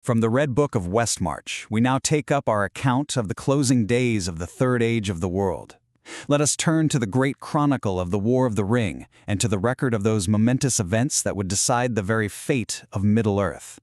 From the Red Book of Westmarch, we now take up our account of the closing days of the Third Age of the world. Let us turn to the great chronicle of the War of the Ring and to the record of those momentous events that would decide the very fate of Middle-earth.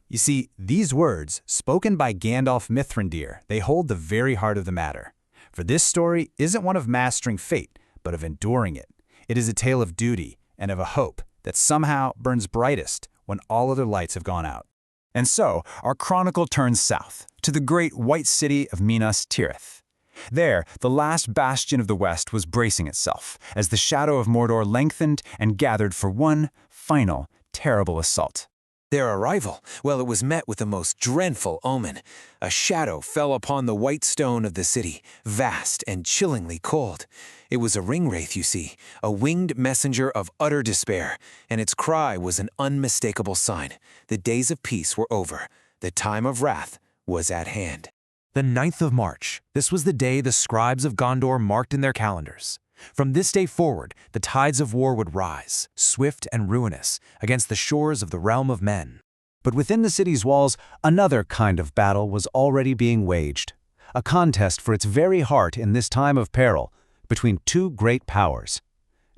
You see, these words, spoken by Gandalf Mithrandir, they hold the very heart of the matter. For this story isn't one of mastering fate, but of enduring it. It is a tale of duty and of a hope that somehow burns brightest when all other lights have gone out. And so, our chronicle turns south, to the great white city of Minas Tirith. There, the last bastion of the West was bracing itself, as the shadow of Mordor lengthened and gathered for one final, terrible assault. Their arrival, well, it was met with the most dreadful omen. A shadow fell upon the white stone of the city, vast and chillingly cold. It was a ringwraith, you see, a winged messenger of utter despair, and its cry was an unmistakable sign. The days of peace were over. The time of wrath was at hand. The 9th of March. This was the day the scribes of Gondor marked in their calendars. From this day forward, the tides of war would rise, swift and ruinous, against the shores of the realm of men. But within the city's walls, another kind of battle was already being waged. A contest for its very heart in this time of peril, between two great powers.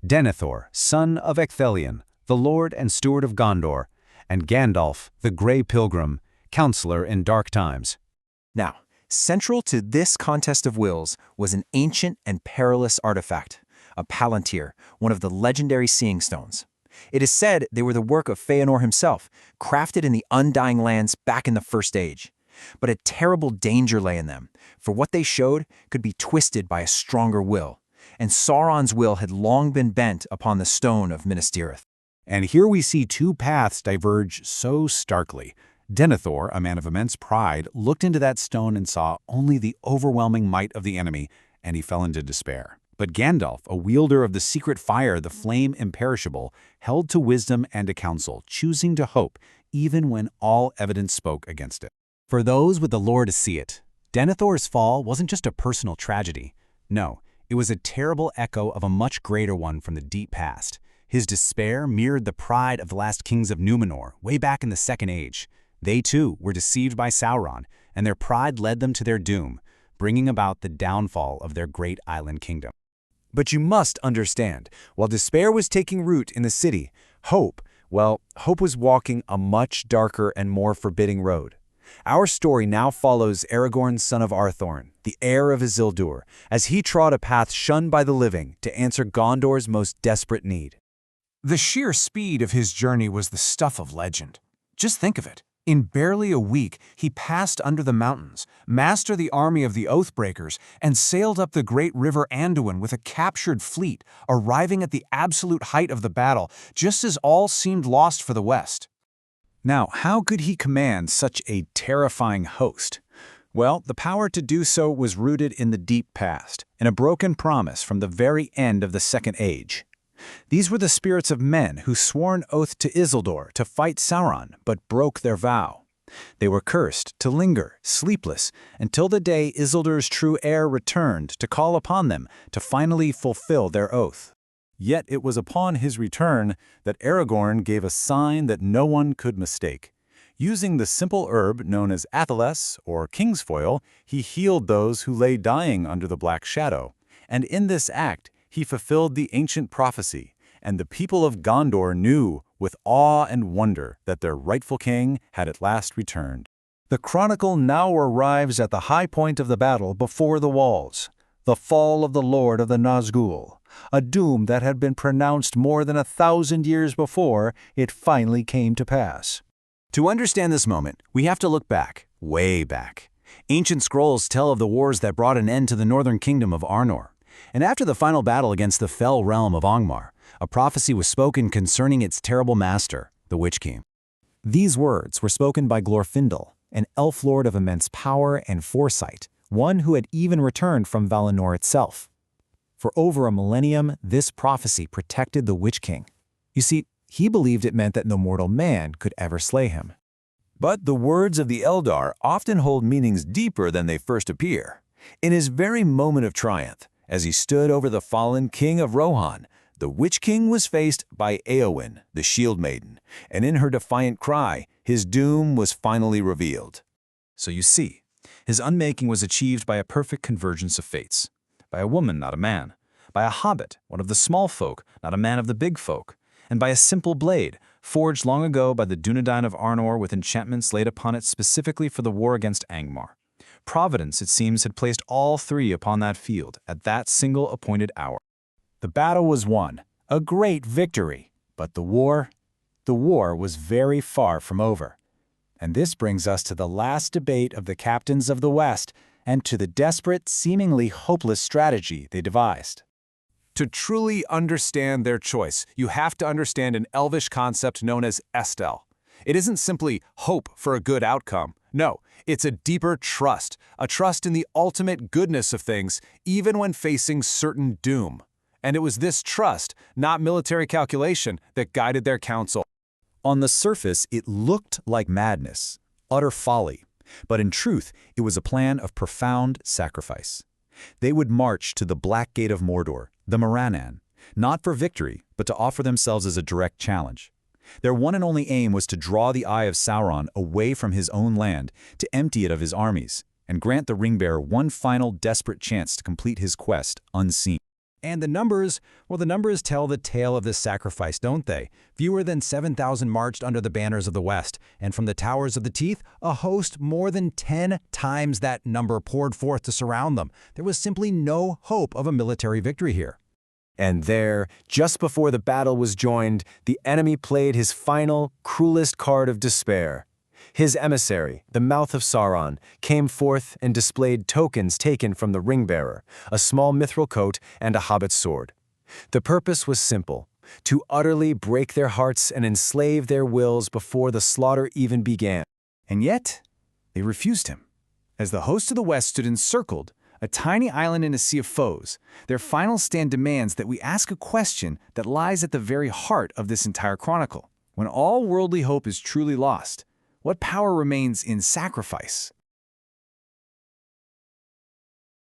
Denethor, son of Ecthelion, the lord and steward of Gondor, and Gandalf, the Grey Pilgrim, counselor in dark times. Now, central to this contest of wills was an ancient and perilous artifact, a palantir, one of the legendary seeing stones. It is said they were the work of Feanor himself, crafted in the Undying Lands back in the First Age. But a terrible danger lay in them, for what they showed could be twisted by a stronger will, and Sauron's will had long been bent upon the stone of Minas Tirith. And here we see two paths diverge so starkly. Denethor, a man of immense pride, looked into that stone and saw only the overwhelming might of the enemy, and he fell into despair. But Gandalf, a wielder of the secret fire, the flame imperishable, held to wisdom and to counsel, choosing to hope, even when all evidence spoke against it. For those with the lore to see it, Denethor's fall wasn't just a personal tragedy. No, it was a terrible echo of a much greater one from the deep past. His despair mirrored the pride of the last kings of Númenor, way back in the Second Age. They, too, were deceived by Sauron, and their pride led them to their doom, bringing about the downfall of their great island kingdom. But you must understand, while despair was taking root in the city, hope was walking a much darker and more forbidding road. Our story now follows Aragorn, son of Arthorn, the heir of Isildur, as he trod a path shunned by the living to answer Gondor's most desperate need. The sheer speed of his journey was the stuff of legend. Just think of it. In barely a week, he passed under the mountains, mastered the army of the Oathbreakers, and sailed up the great river Anduin with a captured fleet, arriving at the absolute height of the battle, just as all seemed lost for the West. Now, how could he command such a terrifying host? Well, the power to do so was rooted in the deep past, in a broken promise from the very end of the Second Age. These were the spirits of men who swore an oath to Isildur to fight Sauron, but broke their vow. They were cursed to linger, sleepless, until the day Isildur's true heir returned to call upon them to finally fulfill their oath. Yet it was upon his return that Aragorn gave a sign that no one could mistake. Using the simple herb known as atheles, or kingsfoil, he healed those who lay dying under the Black Shadow. And in this act, he fulfilled the ancient prophecy, and the people of Gondor knew with awe and wonder that their rightful king had at last returned. The chronicle now arrives at the high point of the battle before the walls, the fall of the Lord of the Nazgul, a doom that had been pronounced more than 1,000 years before it finally came to pass. To understand this moment, we have to look back, way back. Ancient scrolls tell of the wars that brought an end to the northern kingdom of Arnor. And after the final battle against the fell realm of Angmar, a prophecy was spoken concerning its terrible master, the Witch King. These words were spoken by Glorfindel, an elf lord of immense power and foresight, one who had even returned from Valinor itself. For over a millennium, this prophecy protected the Witch King. You see, he believed it meant that no mortal man could ever slay him. But the words of the Eldar often hold meanings deeper than they first appear. In his very moment of triumph, as he stood over the fallen king of Rohan, The Witch King was faced by Éowyn, the Shield Maiden, and in her defiant cry, his doom was finally revealed. So you see, his unmaking was achieved by a perfect convergence of fates. By a woman, not a man. By a hobbit, one of the small folk, not a man of the big folk. And by a simple blade, forged long ago by the Dunedain of Arnor with enchantments laid upon it specifically for the war against Angmar. Providence, it seems, had placed all three upon that field at that single appointed hour. The battle was won, a great victory, but the war was very far from over. And this brings us to the last debate of the captains of the West and to the desperate, seemingly hopeless strategy they devised. To truly understand their choice, you have to understand an elvish concept known as Estel. It isn't simply hope for a good outcome. No, it's a deeper trust, a trust in the ultimate goodness of things, even when facing certain doom. And it was this trust, not military calculation, that guided their counsel. On the surface, it looked like madness, utter folly, but in truth, it was a plan of profound sacrifice. They would march to the Black Gate of Mordor, the Morannon, not for victory, but to offer themselves as a direct challenge. Their one and only aim was to draw the eye of Sauron away from his own land, to empty it of his armies, and grant the Ringbearer one final desperate chance to complete his quest unseen. And the numbers tell the tale of this sacrifice, don't they? Fewer than 7,000 marched under the banners of the West, and from the Towers of the Teeth, a host more than 10 times that number poured forth to surround them. There was simply no hope of a military victory here. And there, just before the battle was joined, the enemy played his final, cruelest card of despair. His emissary, the Mouth of Sauron, came forth and displayed tokens taken from the Ringbearer, a small mithril coat and a hobbit's sword. The purpose was simple, to utterly break their hearts and enslave their wills before the slaughter even began. And yet, they refused him. As the host of the West stood encircled, a tiny island in a sea of foes, their final stand demands that we ask a question that lies at the very heart of this entire chronicle. When all worldly hope is truly lost, what power remains in sacrifice?